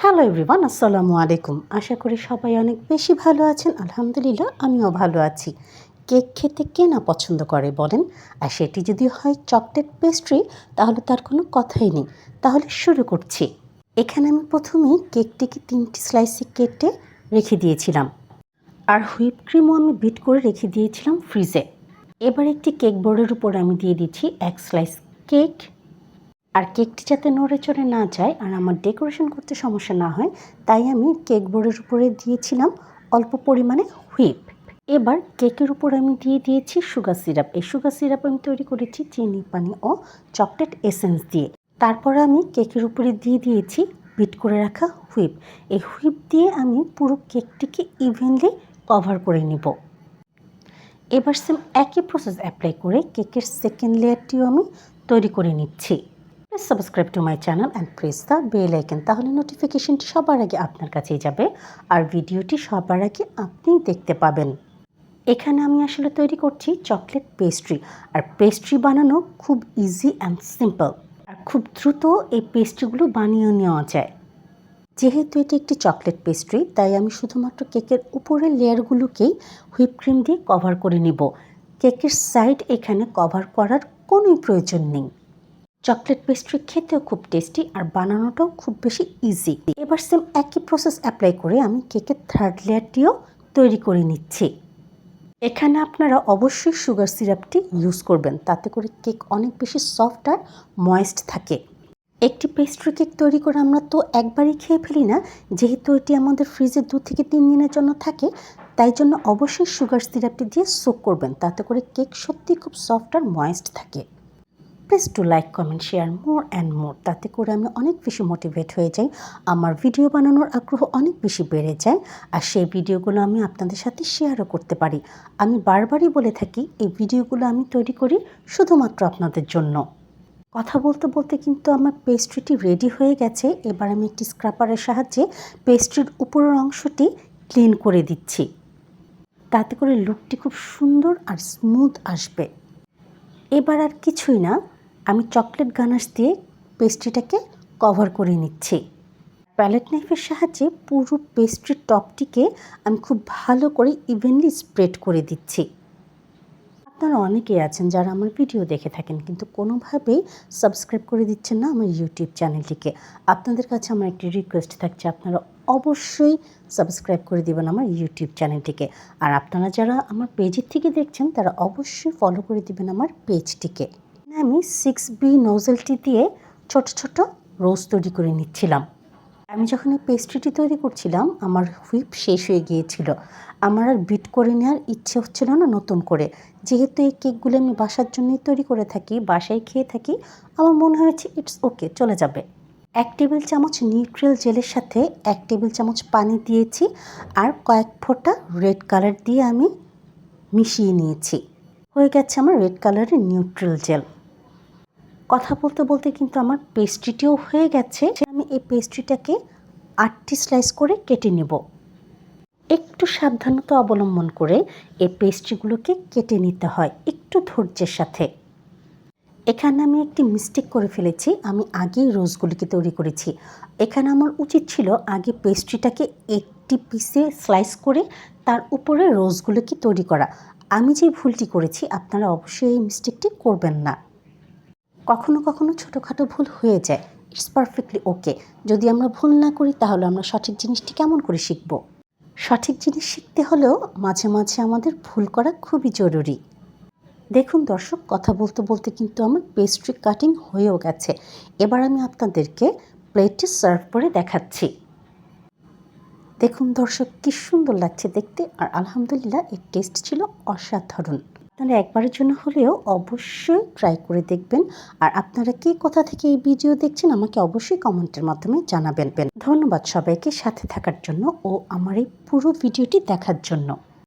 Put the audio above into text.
Hello everyone, আসসালামু আলাইকুম। আশা করি সবাই অনেক বেশি ভালো আছেন। আলহামদুলিল্লাহ আমিও ভালো আছি। কেক খেতে কে না পছন্দ করে বলেন? আর সেটি যদি হয় চকলেট পেস্ট্রি, তাহলে তার কোনো কথাই নেই। তাহলে শুরু করছি। এখানে আমি প্রথমেই কেকটিকে 3টি স্লাইসে কেটে রেখে দিয়েছিলাম, আর হুইপ ক্রিমও আমি বিট করে রেখে দিয়েছিলাম ফ্রিজে। এবার একটি কেক বোর্ডের উপর আমি দিয়ে দিচ্ছি 1 স্লাইস কেক। আর কেকটি যাতে নড়ে চড়ে না যায় আর আমার ডেকোরেশন করতে সমস্যা না হয়, তাই আমি কেক বোর্ডের উপরে দিয়েছিলাম অল্প পরিমাণে হুইপ। এবার কেকের উপর আমি দিয়ে দিয়েছি সুগার সিরাপ। এই সুগার সিরাপ আমি তৈরি করেছি চিনি, পানি ও চকলেট এসেন্স দিয়ে। তারপরে আমি কেকের উপরে দিয়ে দিয়েছি বিট করে রাখা হুইপ। এই হুইপ দিয়ে আমি পুরো কেকটিকে ইভেনলি কভার করে নিব। এবার সেম একই প্রসেস অ্যাপ্লাই করে কেকের সেকেন্ড লেয়ারটিও আমি তৈরি করে নিচ্ছি। Please subscribe to my channel and press the bell icon, তাহলে নোটিফিকেশনটি সবার আগে আপনার কাছেই যাবে আর ভিডিওটি সবার আগে আপনিই দেখতে পাবেন। এখানে আমি আসলে তৈরি করছি চকলেট পেস্ট্রি, আর পেস্ট্রি বানানো খুব ইজি অ্যান্ড সিম্পল, আর খুব দ্রুত এই পেস্ট্রিগুলো বানিয়ে নেওয়া যায়। যেহেতু এটি একটি চকলেট পেস্ট্রি, তাই আমি শুধুমাত্র কেকের উপরের লেয়ারগুলোকেই হুইপ ক্রিম দিয়ে কভার করে নিব। কেকের সাইড এখানে কভার করার কোনোই প্রয়োজন নেই। চকলেট পেস্ট্রি খেতেও খুব টেস্টি আর বানানোটাও খুব বেশি ইজি। এবার সেম একই প্রসেস অ্যাপ্লাই করে আমি কেকের থার্ড লেয়ারটিও তৈরি করে নিচ্ছি। এখানে আপনারা অবশ্যই সুগার সিরাপটি ইউজ করবেন, তাতে করে কেক অনেক বেশি সফট আর ময়েস্ট থাকে। একটি পেস্ট্রি কেক তৈরি করে আমরা তো একবারই খেয়ে ফেলি না, যেহেতু এটি আমাদের ফ্রিজে 2 থেকে 3 দিনের জন্য থাকে, তাই জন্য অবশ্যই সুগার সিরাপটি দিয়ে সোক করবেন, তাতে করে কেক সত্যি খুব সফট আর ময়েস্ট থাকে। Please to like, comment, share more and more, তাতে করে আমি অনেক বেশি মোটিভেট হয়ে যাই, আমার ভিডিও বানানোর আগ্রহ অনেক বেশি বেড়ে যায়, আর সেই ভিডিওগুলো আমি আপনাদের সাথে শেয়ারও করতে পারি। আমি বারবারই বলে থাকি এই ভিডিওগুলো আমি তৈরি করি শুধুমাত্র আপনাদের জন্য। কথা বলতে বলতে কিন্তু আমার পেস্ট্রিটি রেডি হয়ে গেছে। এবার আমি একটি স্ক্রাপারের সাহায্যে পেস্ট্রির উপরের অংশটি ক্লিন করে দিচ্ছি, তাতে করে লুকটি খুব সুন্দর আর স্মুথ আসবে। এবার আর কিছুই না, আমি চকলেট গানাশ দিয়ে পেস্ট্রিটাকে কভার করে নিচ্ছি। প্যালেট নাইফের সাহায্যে পুরো পেস্ট্রির টপটিকে আমি খুব ভালো করে ইভেনলি স্প্রেড করে দিচ্ছি। আপনারা অনেকেই আছেন যারা আমার ভিডিও দেখে থাকেন, কিন্তু কোনোভাবেই সাবস্ক্রাইব করে দিচ্ছেন না আমার ইউটিউব চ্যানেলটিকে। আপনাদের কাছে আমার একটি রিকোয়েস্ট থাকছে, আপনারা অবশ্যই সাবস্ক্রাইব করে দিবেন আমার ইউটিউব চ্যানেলটিকে। আর আপনারা যারা আমার পেজের থেকে দেখছেন, তারা অবশ্যই ফলো করে দিবেন আমার পেজটিকে। আমি 6B নোজেলটি দিয়ে ছোট ছোট রোজ তৈরি করে নিচ্ছিলাম। আমি যখন এই পেস্ট্রিটি তৈরি করছিলাম, আমার হুইপ শেষ হয়ে গিয়েছিল। আমার আর বিট করে নেওয়ার ইচ্ছে হচ্ছিল না নতুন করে। যেহেতু এই কেকগুলো আমি বাসার জন্যই তৈরি করে থাকি, বাসায় খেয়ে থাকি, আমার মনে হয়েছে ইটস ওকে, চলে যাবে। 1 টেবিল চামচ নিউট্রিয়েল জেলের সাথে 1 টেবিল চামচ পানি দিয়েছি, আর কয়েক ফোঁটা রেড কালার দিয়ে আমি মিশিয়ে নিয়েছি। হয়ে গেছে আমার রেড কালারের নিউট্রিয়েল জেল। কথা বলতে বলতে কিন্তু আমার পেস্ট্রিটিও হয়ে গেছে। আমি এই পেস্ট্রিটাকে 8টি স্লাইস করে কেটে নেব। একটু সাবধানতা অবলম্বন করে এই পেস্ট্রিগুলোকে কেটে নিতে হয়, একটু ধৈর্যের সাথে। এখানে আমি একটি মিস্টেক করে ফেলেছি, আমি আগেই রোজগুলিকে তৈরি করেছি। এখানে আমার উচিত ছিল আগে পেস্ট্রিটাকে একটি পিসে স্লাইস করে তার উপরে রোজগুলোকে তৈরি করা। আমি যে ভুলটি করেছি, আপনারা অবশ্যই এই মিস্টেকটি করবেন না। কখনো কখনো ছোটোখাটো ভুল হয়ে যায়, ইটস পারফেক্টলি ওকে। যদি আমরা ভুল না করি, তাহলে আমরা সঠিক জিনিসটি কেমন করে শিখব? সঠিক জিনিস শিখতে হলেও মাঝে মাঝে আমাদের ভুল করা খুবই জরুরি। দেখুন দর্শক, কথা বলতে বলতে কিন্তু আমার পেস্ট্রি কাটিং হয়েও গেছে। এবার আমি আপনাদেরকে প্লেটে সার্ভ করে দেখাচ্ছি। দেখুন দর্শক, কি সুন্দর লাগছে দেখতে, আর আলহামদুলিল্লাহ এর টেস্ট ছিল অসাধারণ। আপনারা একবারের জন্য হলেও অবশ্যই ট্রাই করে দেখবেন। আর আপনারা কে কোথা থেকে এই ভিডিও দেখছেন আমাকে অবশ্যই কমেন্টের মাধ্যমে জানাবেন। ধন্যবাদ সবাইকে সাথে থাকার জন্য ও আমার এই পুরো ভিডিওটি দেখার জন্য।